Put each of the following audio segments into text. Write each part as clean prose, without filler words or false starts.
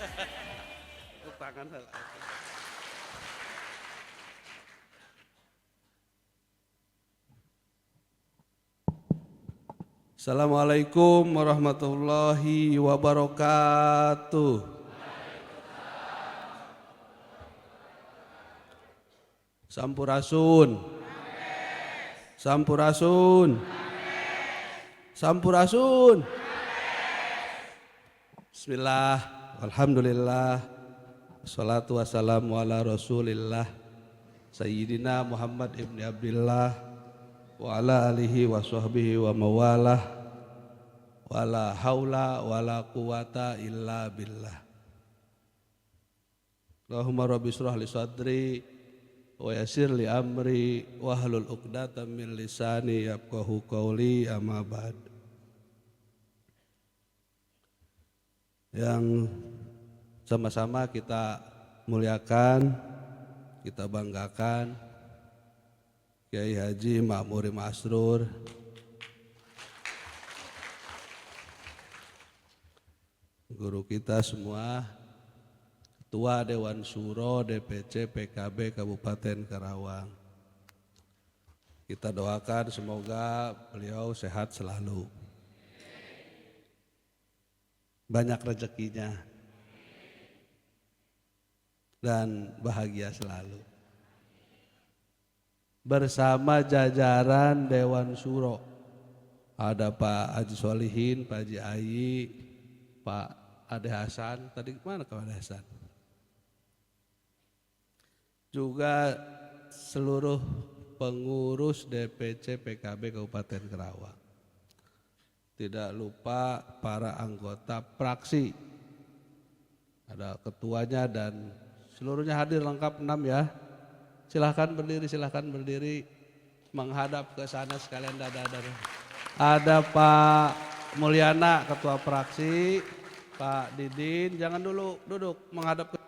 Tepuk tangan. Assalamualaikum warahmatullahi wabarakatuh. Sampurasun. Sampurasun. Sampurasun. Bismillah, alhamdulillah, wassalatu wassalamu ala rasulillah, Sayyidina Muhammad ibn Abdillah, wa ala alihi wa sahbihi wa mawalah, wa la hawla wa la quwata illa billah. Allahumma rabbi shrah li sadri, wa yassir li amri, wa hlul uqdatam min lisani yafqahu qawli, amma ba'd. Yang sama-sama kita muliakan, kita banggakan Kiai Haji Ma'muri Masrur, guru kita semua, Ketua Dewan Syuro DPC PKB Kabupaten Karawang. Kita doakan semoga beliau sehat selalu, banyak rezekinya, dan bahagia selalu. Bersama jajaran Dewan Syuro, ada Pak Haji Solihin, Pak Haji Ayi, Pak Ade Hasan. Tadi mana Pak Ade Hasan? Juga seluruh pengurus DPC PKB Kabupaten Karawang. Tidak lupa para anggota praksi, ada ketuanya dan seluruhnya hadir lengkap 6 ya. Silahkan berdiri menghadap ke sana sekalian dada. Ada Pak Mulyana ketua praksi, Pak Didin, jangan dulu duduk menghadap ke.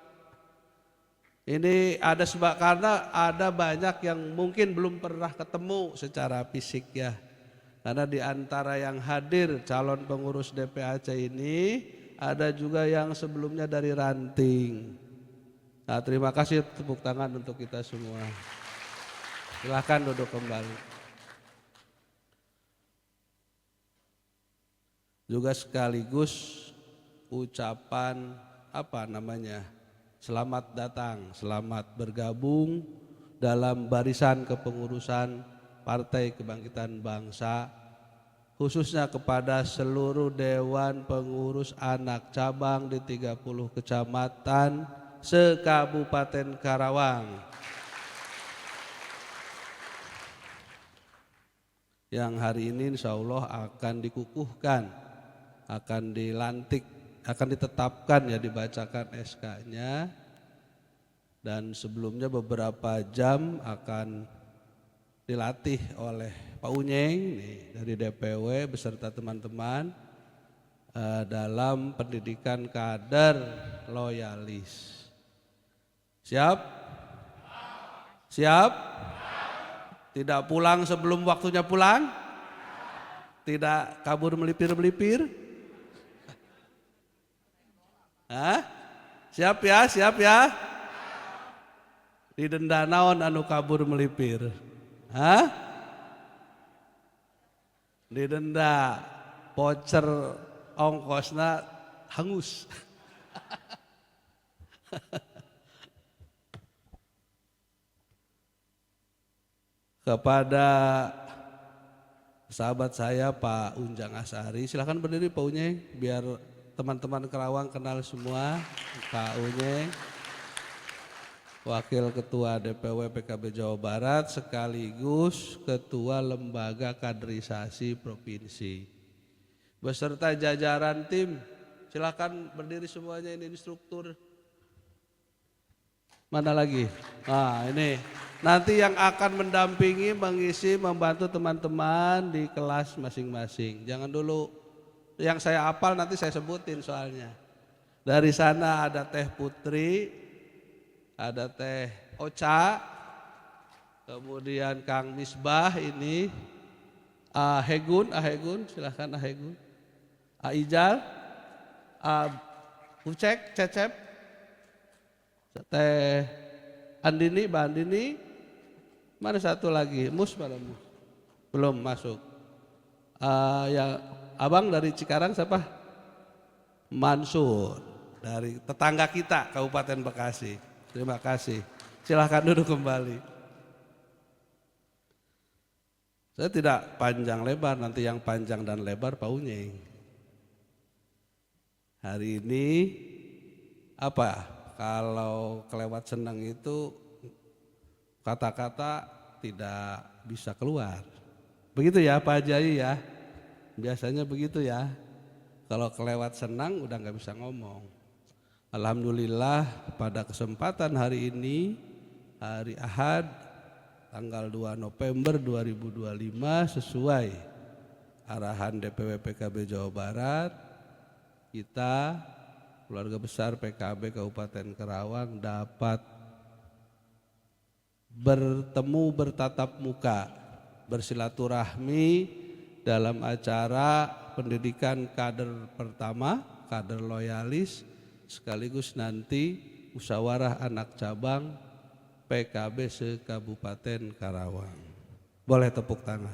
Ini ada sebab karena ada banyak yang mungkin belum pernah ketemu secara fisik ya. Karena di antara yang hadir calon pengurus DPAC ini ada juga yang sebelumnya dari ranting. Nah, terima kasih, tepuk tangan untuk kita semua. Silahkan duduk kembali. Juga sekaligus ucapan selamat datang, selamat bergabung dalam barisan kepengurusan Partai Kebangkitan Bangsa, khususnya kepada seluruh Dewan Pengurus Anak Cabang di 30 kecamatan se-Kabupaten Karawang yang hari ini insya Allah akan dikukuhkan, akan dilantik, akan ditetapkan ya, dibacakan SK-nya, dan sebelumnya beberapa jam akan dilatih oleh Pak Unyeng nih, dari DPW beserta teman-teman dalam pendidikan kader loyalis. Siap? Siap? Tidak pulang sebelum waktunya pulang? Tidak kabur melipir-melipir? Hah? Siap ya, siap ya? Didenda naon anu kabur melipir? Hah? Didenda voucher ongkosna hangus. Kepada sahabat saya Pak Unjang Asari, silahkan berdiri Pak Unyeng biar teman-teman Karawang kenal semua. Pak Unyeng, Wakil Ketua DPW PKB Jawa Barat sekaligus Ketua Lembaga Kaderisasi Provinsi. Beserta jajaran tim, silahkan berdiri semuanya, ini instruktur. Mana lagi? Nah ini nanti yang akan mendampingi, mengisi, membantu teman-teman di kelas masing-masing. Jangan dulu yang saya hafal nanti saya sebutin soalnya. Dari sana ada Teh Putri, ada Teh Ocha, kemudian Kang Misbah ini, Ahegun, silahkan Ahegun, Aijal, Ucek, Cecep, Teh Andini, Mbak Andini, mana satu lagi? Mus mana Mus? Belum masuk. Yang abang dari Cikarang siapa? Mansur dari tetangga kita Kabupaten Bekasi. Terima kasih. Silahkan duduk kembali. Saya tidak panjang lebar, nanti yang panjang dan lebar Pak Unyeng. Hari ini apa? Kalau kelewat senang itu kata-kata tidak bisa keluar. Begitu ya Pak Jai ya. Biasanya begitu ya. Kalau kelewat senang udah nggak bisa ngomong. Alhamdulillah pada kesempatan hari ini, hari Ahad, tanggal 2 November 2025 sesuai arahan DPW PKB Jawa Barat, kita keluarga besar PKB Kabupaten Karawang dapat bertemu bertatap muka, bersilaturahmi dalam acara pendidikan kader pertama, kader loyalis, sekaligus nanti musyawarah anak cabang PKB se-Kabupaten Karawang. Boleh tepuk tangan.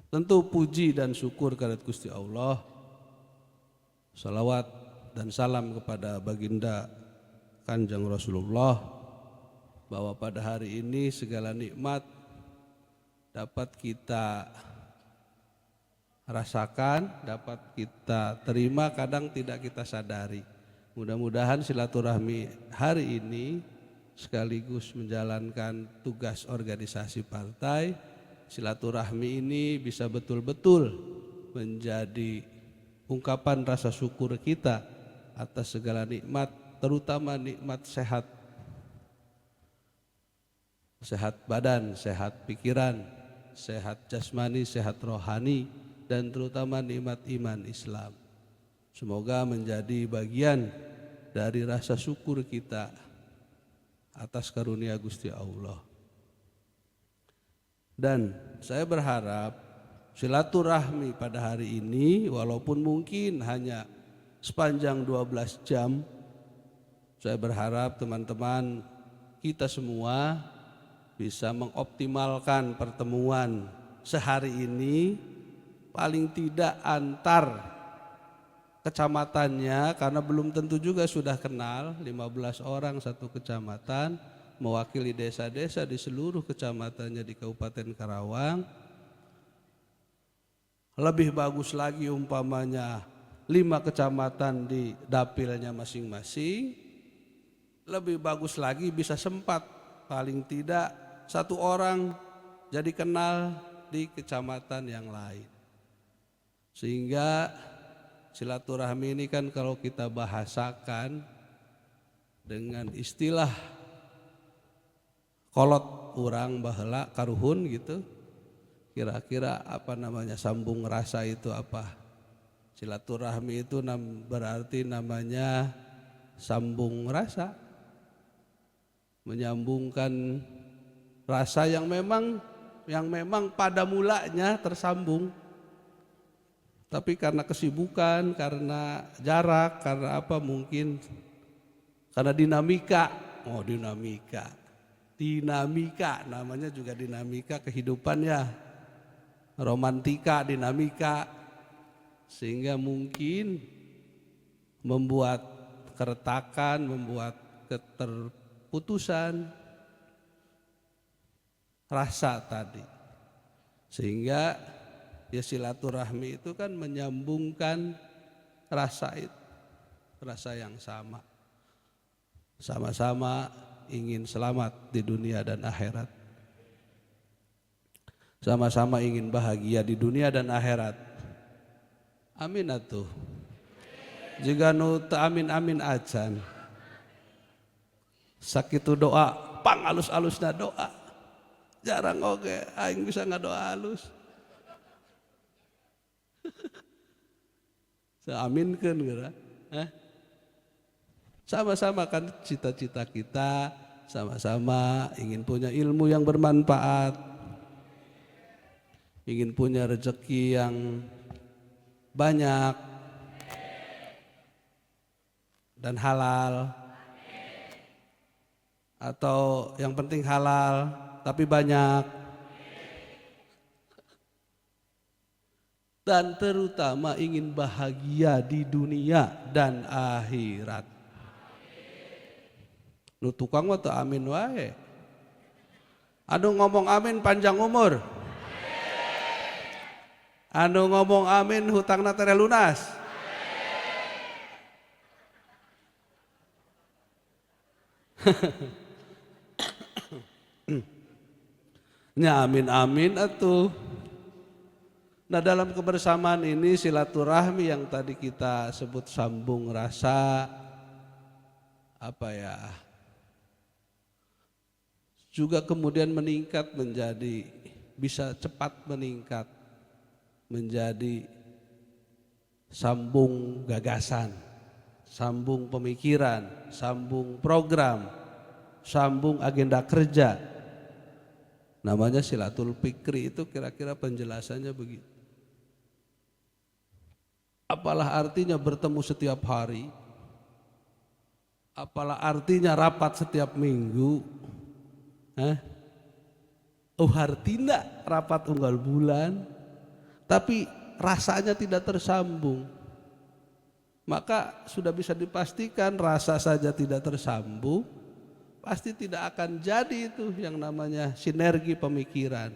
Tentu puji dan syukur kehadirat Gusti Allah. Salawat dan salam kepada baginda Kanjeng Rasulullah, bahwa pada hari ini segala nikmat dapat kita rasakan, dapat kita terima, kadang tidak kita sadari. Mudah-mudahan silaturahmi hari ini sekaligus menjalankan tugas organisasi partai. Silaturahmi ini bisa betul-betul menjadi ungkapan rasa syukur kita atas segala nikmat, terutama nikmat sehat. Sehat badan, sehat pikiran, sehat jasmani, sehat rohani, dan terutama nikmat iman Islam. Semoga menjadi bagian dari rasa syukur kita atas karunia Gusti Allah. Dan saya berharap silaturahmi pada hari ini, walaupun mungkin hanya sepanjang 12 jam, saya berharap teman-teman kita semua bisa mengoptimalkan pertemuan sehari ini, paling tidak antar kecamatannya, karena belum tentu juga sudah kenal, 15 orang satu kecamatan, mewakili desa-desa di seluruh kecamatannya di Kabupaten Karawang. Lebih bagus lagi umpamanya 5 kecamatan di dapilnya masing-masing. Lebih bagus lagi bisa sempat paling tidak 1 orang jadi kenal di kecamatan yang lain. Sehingga silaturahmi ini kan kalau kita bahasakan dengan istilah kolot urang baheula karuhun gitu, kira-kira apa namanya, sambung rasa itu apa? Silaturahmi itu berarti namanya sambung rasa, menyambungkan rasa yang memang pada mulanya tersambung, tapi karena kesibukan, karena jarak, karena apa mungkin, karena dinamika, dinamika namanya juga dinamika kehidupan ya, romantika, dinamika, sehingga mungkin membuat keretakan, membuat keterputusan rasa tadi. Sehingga ya silaturahmi itu kan menyambungkan rasa itu, rasa yang sama. Sama-sama ingin selamat di dunia dan akhirat. Sama-sama ingin bahagia di dunia dan akhirat. Amin atuh. Jika nu teu amin-amin acan. Sakitu doa, pang alus-alusna doa. Jarang oge aing bisa ngadoa halus. Seaminkeun geura. Sama-sama kan cita-cita kita, sama-sama ingin punya ilmu yang bermanfaat, ingin punya rezeki yang banyak dan halal, atau yang penting halal tapi banyak, dan terutama ingin bahagia di dunia dan akhirat. Nu tukang mah teu amin wae. Anu ngomong amin panjang umur. Anu ngomong amin hutangna tere lunas. Nya amin-amin atuh. Nah, dalam kebersamaan ini silaturahmi yang tadi kita sebut sambung rasa juga kemudian meningkat menjadi, bisa cepat meningkat menjadi sambung gagasan, sambung pemikiran, sambung program, sambung agenda kerja. Namanya silatul fikri. Itu kira-kira penjelasannya begitu. Apalah artinya bertemu setiap hari? Apalah artinya rapat setiap minggu? Artinya rapat unggal bulan, tapi rasanya tidak tersambung. Maka sudah bisa dipastikan rasa saja tidak tersambung, pasti tidak akan jadi itu yang namanya sinergi pemikiran.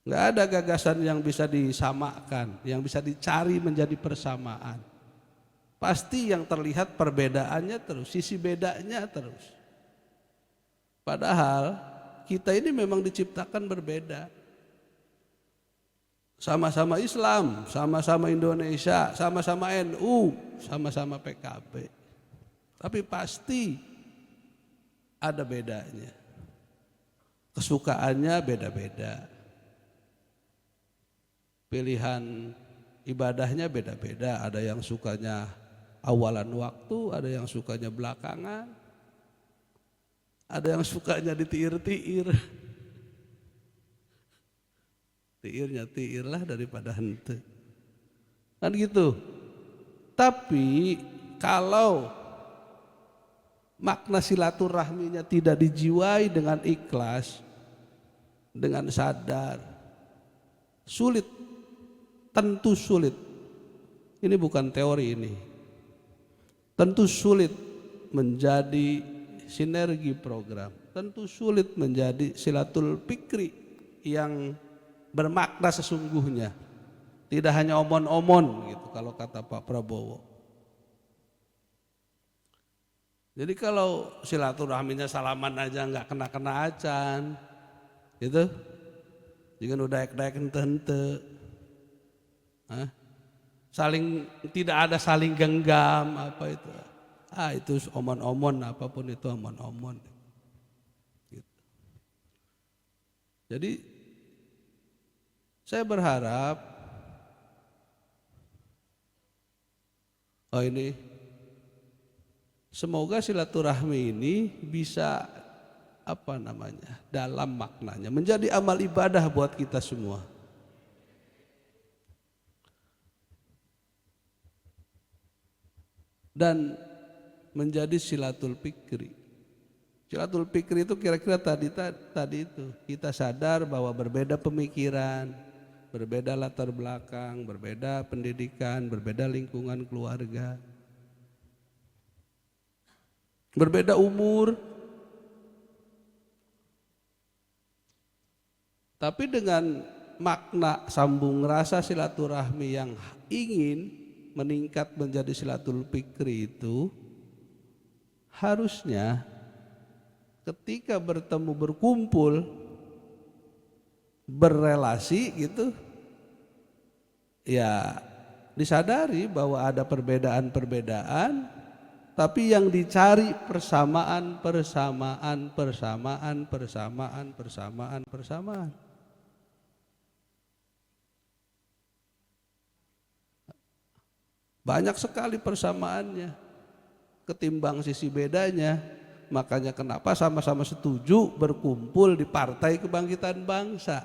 Nggak ada gagasan yang bisa disamakan, yang bisa dicari menjadi persamaan. Pasti yang terlihat perbedaannya terus, sisi bedanya terus. Padahal kita ini memang diciptakan berbeda. Sama-sama Islam, sama-sama Indonesia, sama-sama NU, sama-sama PKB. Tapi pasti ada bedanya. Kesukaannya beda-beda. Pilihan ibadahnya beda-beda. Ada yang sukanya awalan waktu, ada yang sukanya belakangan, ada yang sukanya ditiir-tiir. Tiirnya tiir lah daripada hente. Kan gitu. Tapi kalau makna silaturahminya tidak dijiwai dengan ikhlas, dengan sadar, sulit, tentu sulit. Ini bukan teori ini. Tentu sulit menjadi sinergi program. Tentu sulit menjadi silatul fikri yang bermakna sesungguhnya. Tidak hanya omon-omon gitu kalau kata Pak Prabowo. Jadi kalau silaturahminya salaman aja nggak kena-kena acan, gitu. Jangan udah daek-daek hente-hente. Saling tidak ada saling genggam apa itu. Itu omon-omon, apapun itu omon-omon. Gitu. Jadi saya berharap semoga silaturahmi ini bisa dalam maknanya menjadi amal ibadah buat kita semua. Dan menjadi silatul fikri. Silatul fikri itu kira-kira tadi itu kita sadar bahwa berbeda pemikiran, berbeda latar belakang, berbeda pendidikan, berbeda lingkungan keluarga, berbeda umur. Tapi dengan makna sambung rasa silaturahmi yang ingin meningkat menjadi silatul fikri itu, harusnya ketika bertemu, berkumpul, berrelasi gitu, ya disadari bahwa ada perbedaan-perbedaan, tapi yang dicari persamaan. Banyak sekali persamaannya ketimbang sisi bedanya. Makanya kenapa sama-sama setuju berkumpul di Partai Kebangkitan Bangsa.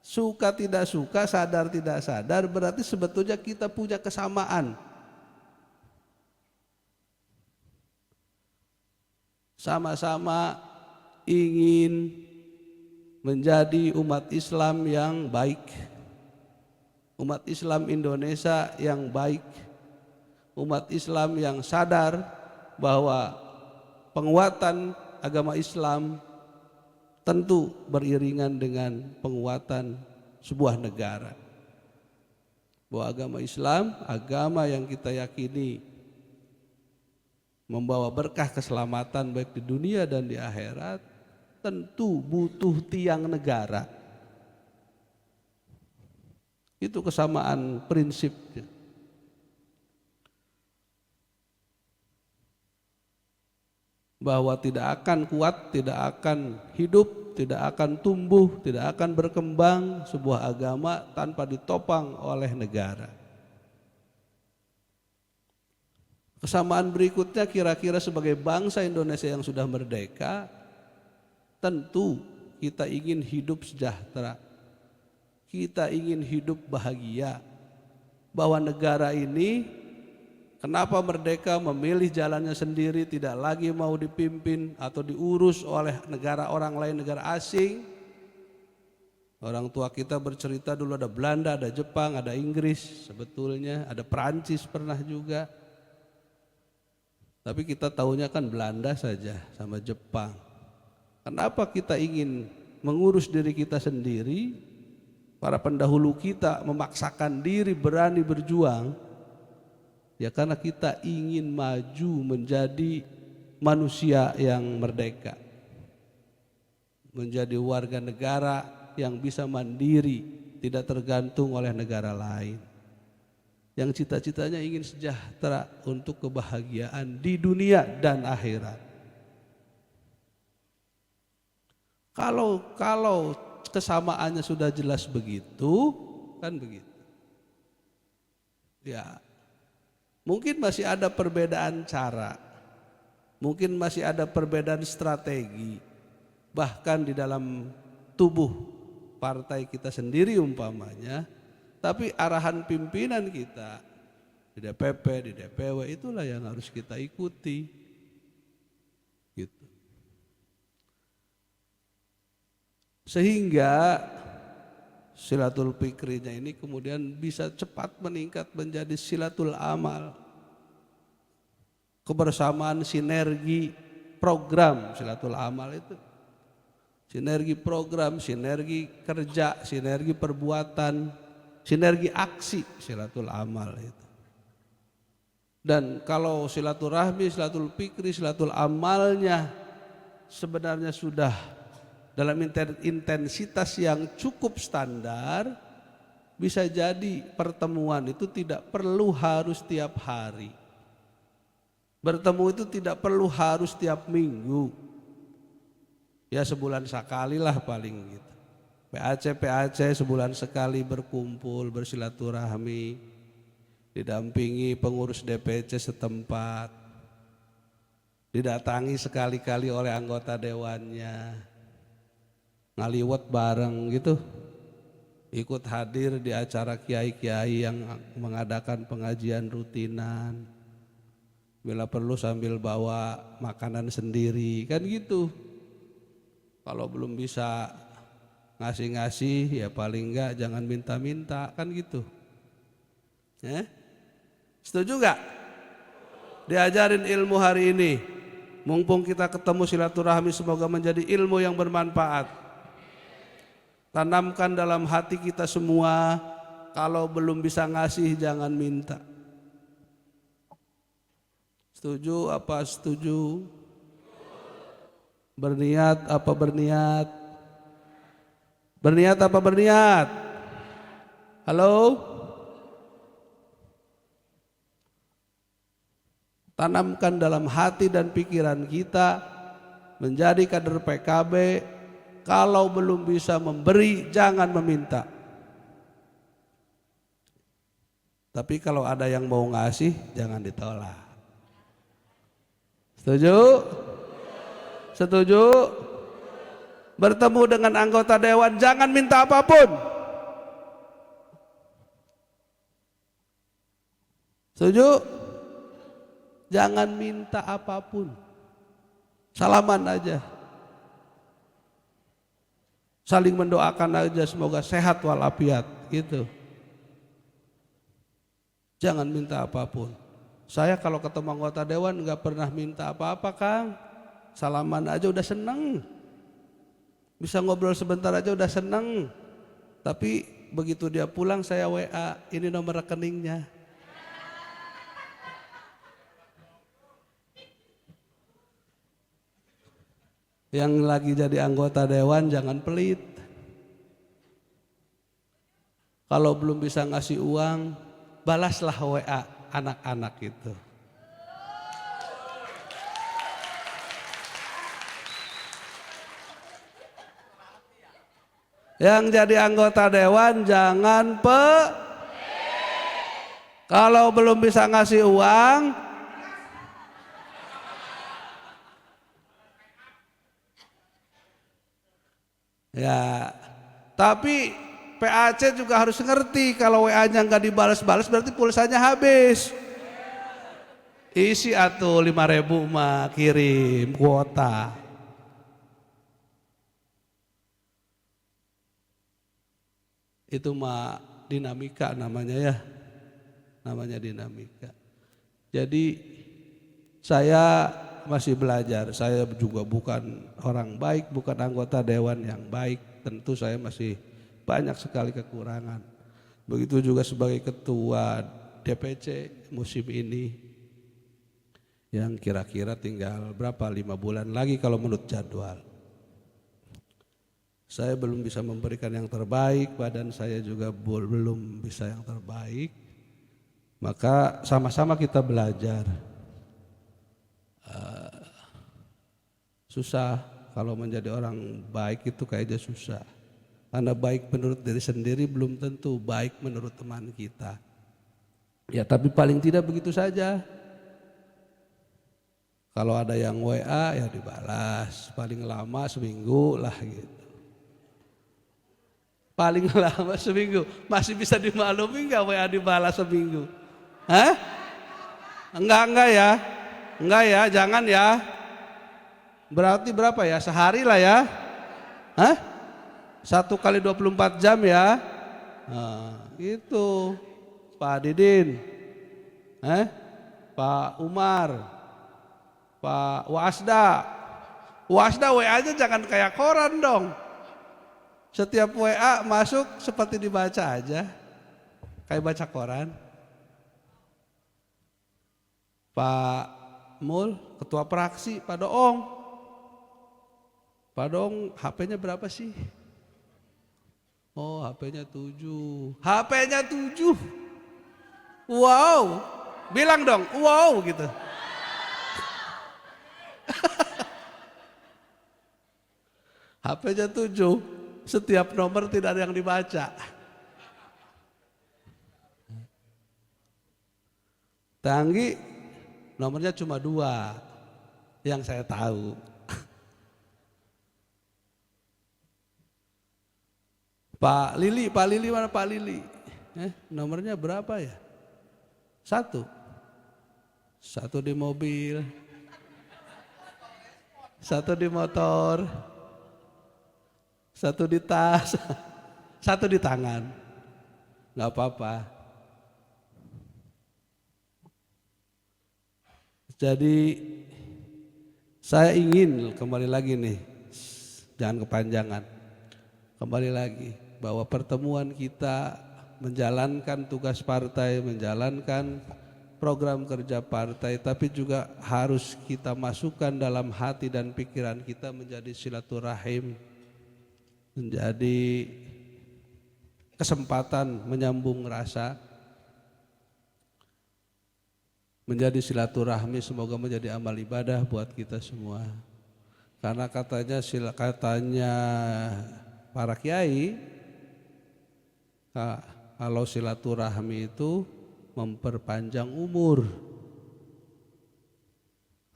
Suka tidak suka, sadar tidak sadar, berarti sebetulnya kita punya kesamaan. Sama-sama ingin menjadi umat Islam yang baik, umat Islam Indonesia yang baik, umat Islam yang sadar bahwa penguatan agama Islam tentu beriringan dengan penguatan sebuah negara. Bahwa agama Islam, agama yang kita yakini membawa berkah keselamatan baik di dunia dan di akhirat, tentu butuh tiang negara. Itu kesamaan prinsipnya. Bahwa tidak akan kuat, tidak akan hidup, tidak akan tumbuh, tidak akan berkembang sebuah agama tanpa ditopang oleh negara. Kesamaan berikutnya kira-kira sebagai bangsa Indonesia yang sudah merdeka, tentu kita ingin hidup sejahtera, kita ingin hidup bahagia. Bahwa negara ini kenapa merdeka memilih jalannya sendiri, tidak lagi mau dipimpin atau diurus oleh negara orang lain, negara asing. Orang tua kita bercerita dulu ada Belanda, ada Jepang, ada Inggris sebetulnya, ada Perancis pernah juga. Tapi kita tahunya kan Belanda saja sama Jepang. Kenapa kita ingin mengurus diri kita sendiri? Para pendahulu kita memaksakan diri berani berjuang. Ya karena kita ingin maju menjadi manusia yang merdeka. Menjadi warga negara yang bisa mandiri, tidak tergantung oleh negara lain. Yang cita-citanya ingin sejahtera untuk kebahagiaan di dunia dan akhirat. Kalau kesamaannya sudah jelas begitu, kan begitu. Ya, mungkin masih ada perbedaan cara, mungkin masih ada perbedaan strategi, bahkan di dalam tubuh partai kita sendiri umpamanya. Tapi arahan pimpinan kita di DPP, di DPW itulah yang harus kita ikuti. Gitu. Sehingga silatul fikrinya ini kemudian bisa cepat meningkat menjadi silatul amal. Kebersamaan sinergi program silatul amal itu. Sinergi program, sinergi kerja, sinergi perbuatan, sinergi aksi silatul amal itu. Dan kalau silaturahmi, silatul fikri, silatul amalnya sebenarnya sudah dalam intensitas yang cukup standar, bisa jadi pertemuan itu tidak perlu harus tiap hari. Bertemu itu tidak perlu harus tiap minggu. Ya sebulan sekali lah paling gitu. PAC sebulan sekali berkumpul, bersilaturahmi, didampingi pengurus DPC setempat, didatangi sekali-kali oleh anggota dewannya, ngaliwat bareng gitu, ikut hadir di acara kiai-kiai yang mengadakan pengajian rutinan, bila perlu sambil bawa makanan sendiri, kan gitu. Kalau belum bisa ngasih-ngasih ya paling enggak jangan minta-minta, kan gitu. Setuju gak? Diajarin ilmu hari ini, mumpung kita ketemu silaturahmi, semoga menjadi ilmu yang bermanfaat. Tanamkan dalam hati kita semua, kalau belum bisa ngasih jangan minta. Setuju apa setuju? Berniat apa berniat? Berniat apa berniat? Halo? Tanamkan dalam hati dan pikiran kita menjadi kader PKB, kalau belum bisa memberi jangan meminta. Tapi kalau ada yang mau ngasih jangan ditolak. Setuju? Setuju? Bertemu dengan anggota dewan jangan minta apapun. Setuju? Jangan minta apapun. Salaman aja. Saling mendoakan aja semoga sehat walafiat gitu. Jangan minta apapun. Saya kalau ketemu anggota dewan nggak pernah minta apa-apa, Kang. Salaman aja udah seneng. Bisa ngobrol sebentar aja udah seneng. Tapi begitu dia pulang saya WA, ini nomor rekeningnya. Yang lagi jadi anggota dewan jangan pelit. Kalau belum bisa ngasih uang, balaslah WA anak-anak itu. Yang jadi anggota dewan jangan kalau belum bisa ngasih uang, ya, tapi PAC juga harus ngerti kalau WA-nya nggak dibalas-balas berarti pulsanya habis. Isi atuh 5.000 mah kirim kuota. Itu mah dinamika namanya ya. Namanya dinamika. Jadi saya masih belajar, saya juga bukan orang baik, bukan anggota dewan yang baik, tentu saya masih banyak sekali kekurangan. Begitu juga sebagai ketua DPC musim ini yang kira-kira tinggal berapa 5 bulan lagi kalau menurut jadwal. Saya belum bisa memberikan yang terbaik, badan saya juga belum bisa yang terbaik. Maka sama-sama kita belajar. Susah kalau menjadi orang baik itu kayaknya susah. Karena baik menurut diri sendiri belum tentu baik menurut teman kita. Ya tapi paling tidak begitu saja. Kalau ada yang WA ya dibalas, paling lama seminggu lah gitu. Paling lama seminggu, masih bisa dimaklumi nggak WA dibalas seminggu? Hah? Enggak ya, enggak ya, jangan ya. Berarti berapa ya? Sehari lah ya? Hah? 1 kali 24 jam ya? Nah, itu Pak Didin, Pak Umar, Pak Wasda. Wasda WA-nya jangan kayak koran dong. Setiap WA masuk seperti dibaca aja, kayak baca koran. Pak Mul, ketua praksi, Pak Doong. Pak Doong HP-nya berapa sih? Oh HP-nya 7. HP-nya 7. Wow. Bilang dong, wow gitu. HP-nya 7. Setiap nomor tidak ada yang dibaca. Tanggi nomornya cuma 2 yang saya tahu. Pak Lili mana Pak Lili? Nomornya berapa ya? 1. 1 di mobil, 1 di motor, 1 di tas, 1 di tangan. Nggak apa-apa. Jadi saya ingin kembali lagi nih, jangan kepanjangan. Kembali lagi bahwa pertemuan kita menjalankan tugas partai, menjalankan program kerja partai, tapi juga harus kita masukkan dalam hati dan pikiran kita menjadi silaturahim, menjadi kesempatan menyambung rasa, menjadi silaturahmi, semoga menjadi amal ibadah buat kita semua. Karena katanya para kiai, kalau silaturahmi itu memperpanjang umur.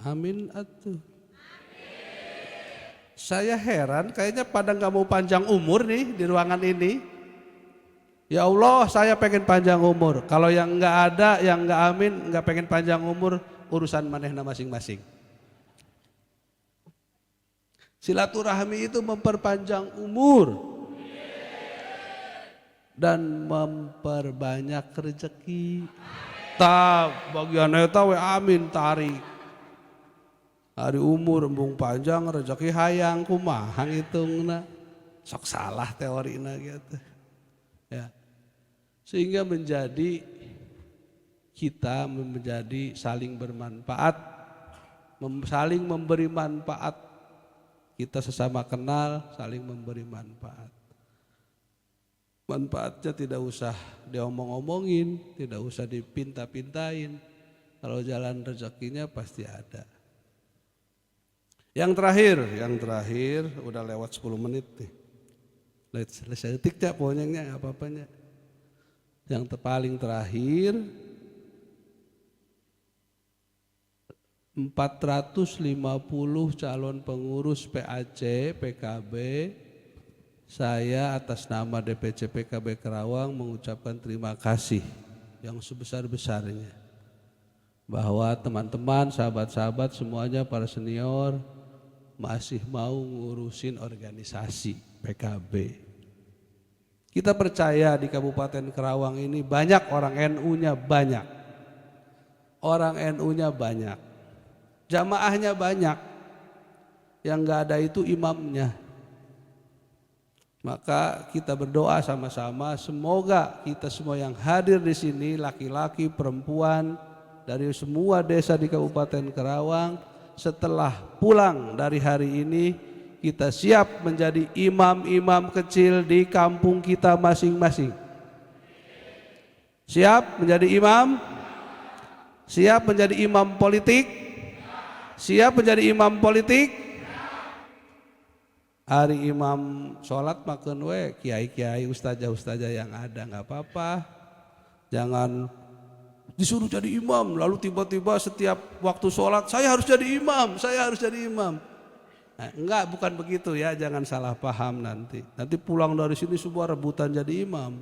Amin atuh. Saya heran, kayaknya pada nggak mau panjang umur nih di ruangan ini. Ya Allah, saya pengen panjang umur. Kalau yang nggak ada, yang nggak amin, nggak pengen panjang umur, urusan manehna masing-masing. Silaturahmi itu memperpanjang umur dan memperbanyak rezeki. Tak bagian eta we amin tarik. Hari umur embung panjang rezeki hayang kumaha ngitungna. Sok salah teorina gitu. Ya. Sehingga kita menjadi saling bermanfaat, saling memberi manfaat. Kita sesama kenal saling memberi manfaat. Manfaatnya tidak usah diomong-omongin, tidak usah dipinta-pintain. Kalau jalan rezekinya pasti ada. Yang terakhir udah lewat 10 menit nih. Selesai detik ya pokoknya apa-apanya. Yang paling terakhir 450 calon pengurus PAC, PKB, saya atas nama DPC PKB Kerawang mengucapkan terima kasih yang sebesar-besarnya. Bahwa teman-teman, sahabat-sahabat semuanya para senior masih mau ngurusin organisasi PKB. Kita percaya di Kabupaten Kerawang ini banyak orang NU-nya banyak. Orang NU-nya banyak. Jamaahnya banyak, yang gak ada itu imamnya. Maka kita berdoa sama-sama, semoga kita semua yang hadir di sini, laki-laki, perempuan, dari semua desa di Kabupaten Kerawang, setelah pulang dari hari ini, kita siap menjadi imam-imam kecil di kampung kita masing-masing. Siap menjadi imam? Siap menjadi imam politik? Siap menjadi imam politik? Hari imam sholat makan we kiai-kiai, ustazah-ustazah yang ada nggak apa-apa. Jangan disuruh jadi imam lalu tiba-tiba setiap waktu sholat saya harus jadi imam, saya harus jadi imam. Nah, enggak, bukan begitu ya, jangan salah paham nanti. Nanti pulang dari sini semua rebutan jadi imam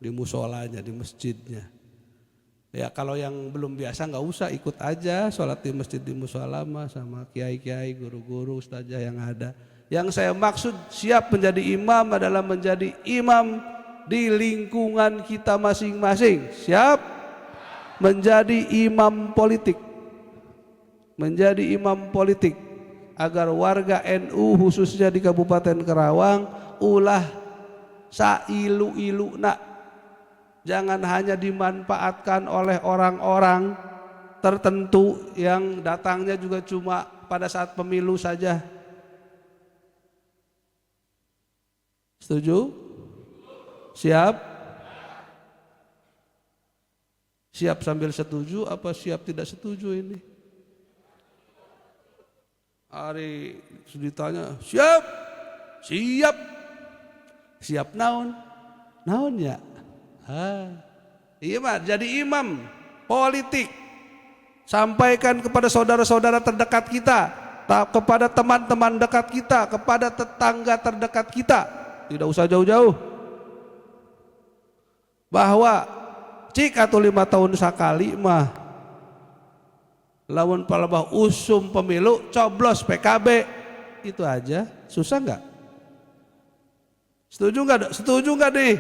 di musholanya, di masjidnya. Ya kalau yang belum biasa nggak usah, ikut aja sholat di masjid di mushola sama kiai-kiai, guru-guru, ustazah yang ada. Yang saya maksud siap menjadi imam adalah menjadi imam di lingkungan kita masing-masing. Siap menjadi imam politik. Menjadi imam politik agar warga NU khususnya di Kabupaten Kerawang ulah sailu-iluna. Jangan hanya dimanfaatkan oleh orang-orang tertentu yang datangnya juga cuma pada saat pemilu saja. Setuju? Siap? Siap sambil setuju apa siap tidak setuju ini? Hari ditanya, siap? Siap. Siap naon? Naonnya? Iya mah, jadi imam politik. Sampaikan kepada saudara-saudara terdekat kita, kepada teman-teman dekat kita, kepada tetangga terdekat kita. Tidak usah jauh-jauh. Bahwa cik atau 5 tahun sekali mah lawan palebah usum pemilu coblos PKB, itu aja. Susah nggak? Setuju nggak? Setuju nggak nih?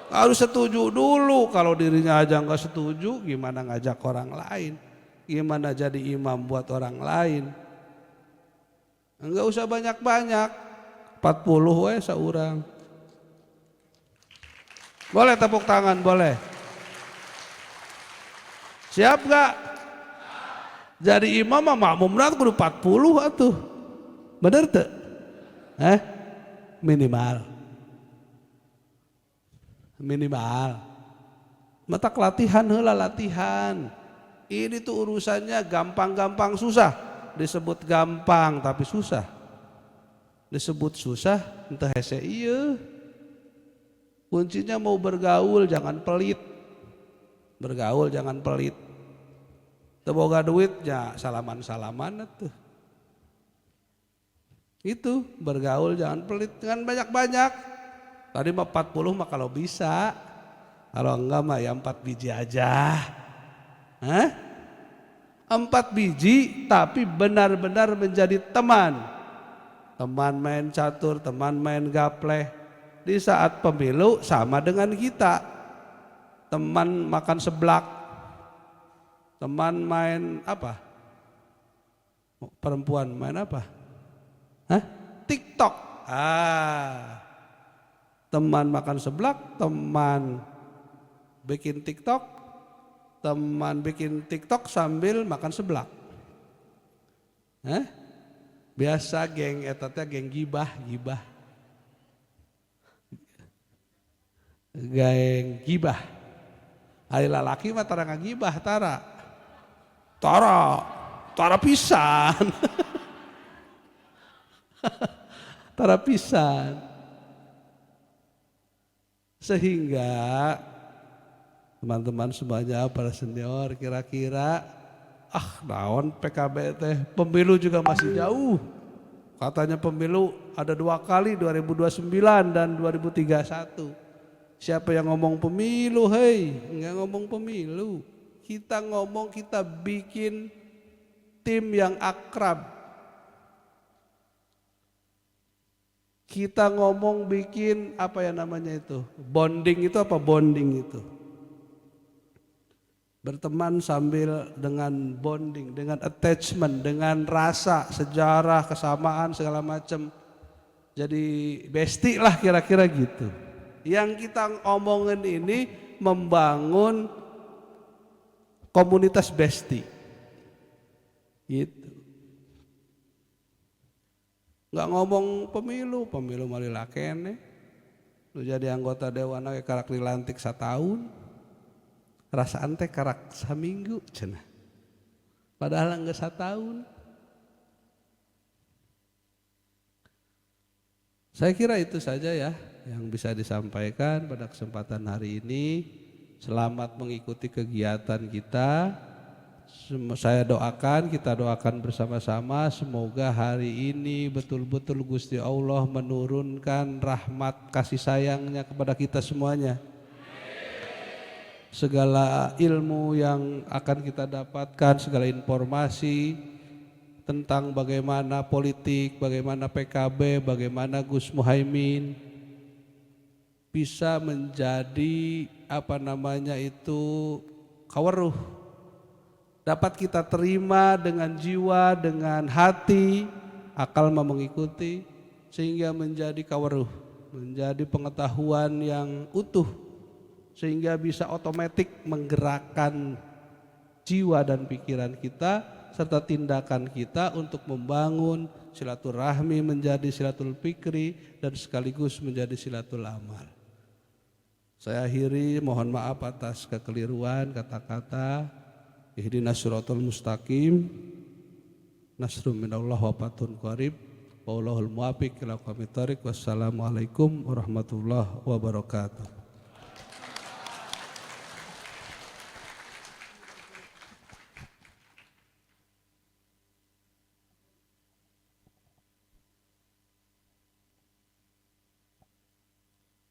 Harus setuju dulu. Kalau dirinya aja nggak setuju, gimana ngajak orang lain? Gimana jadi imam buat orang lain? Enggak usah banyak-banyak, 40 we saurang. Boleh tepuk tangan, boleh. Siap nggak? Jadi imam mah makmum kudu 40 atuh. Bener tuh? Minimal. Mata latihan heula latihan. Ini tuh urusannya gampang-gampang susah. Disebut gampang tapi susah. Disebut susah entah hese ieu. Kuncinya mau bergaul jangan pelit. Bergaul jangan pelit. Teu boga duit ya salaman-salaman atuh. Itu bergaul jangan pelit, jangan banyak-banyak. Tadi mah 40 mah kalau bisa. Kalau enggak mah ya 4 biji aja. Hah? 4 biji tapi benar-benar menjadi teman. Teman main catur, teman main gapleh. Di saat pemilu sama dengan kita. Teman makan seblak. Teman main apa? Perempuan main apa? Hah? TikTok. Teman makan seblak, teman bikin TikTok, teman bikin TikTok sambil makan seblak. Biasa geng etatnya geng gibah. Geng gibah. Hari lalaki mah tara ngagibah tara pisan. Tara pisan. Sehingga teman-teman semuanya para senior kira-kira naon PKB teh pemilu juga masih jauh. Katanya pemilu ada 2 kali 2029 dan 2031. Siapa yang ngomong pemilu? Hei, enggak ngomong pemilu. Kita ngomong kita bikin tim yang akrab. Kita ngomong bikin apa ya namanya itu? Bonding itu apa bonding itu? Berteman sambil dengan bonding, dengan attachment, dengan rasa, sejarah, kesamaan segala macam. Jadi bestie lah kira-kira gitu. Yang kita omongin ini membangun komunitas bestie. Gitu. Nggak ngomong pemilu malila kene. Lu jadi anggota dewan ge karak dilantik 1 tahun. Rasaan teh karak 1 minggu cenah. Padahal enggak 1 tahun. Saya kira itu saja ya yang bisa disampaikan pada kesempatan hari ini. Selamat mengikuti kegiatan kita. Kita doakan bersama-sama semoga hari ini betul-betul Gusti Allah menurunkan rahmat kasih sayangnya kepada kita semuanya. Segala ilmu yang akan kita dapatkan, segala informasi tentang bagaimana politik, bagaimana PKB, bagaimana Gus Muhaimin bisa menjadi kaweruh. Dapat kita terima dengan jiwa, dengan hati, akal mengikuti sehingga menjadi kaweruh, menjadi pengetahuan yang utuh sehingga bisa otomatis menggerakkan jiwa dan pikiran kita serta tindakan kita untuk membangun silaturahmi menjadi silatul fikri dan sekaligus menjadi silatul amal. Saya akhiri, mohon maaf atas kekeliruan kata-kata. Ihdinas siratal mustaqim. Nasrum minallah wa fatun qarib. Wallahul muwaffiq ila aqwamit thoriq. Wassalamualaikum warahmatullahi wabarakatuh.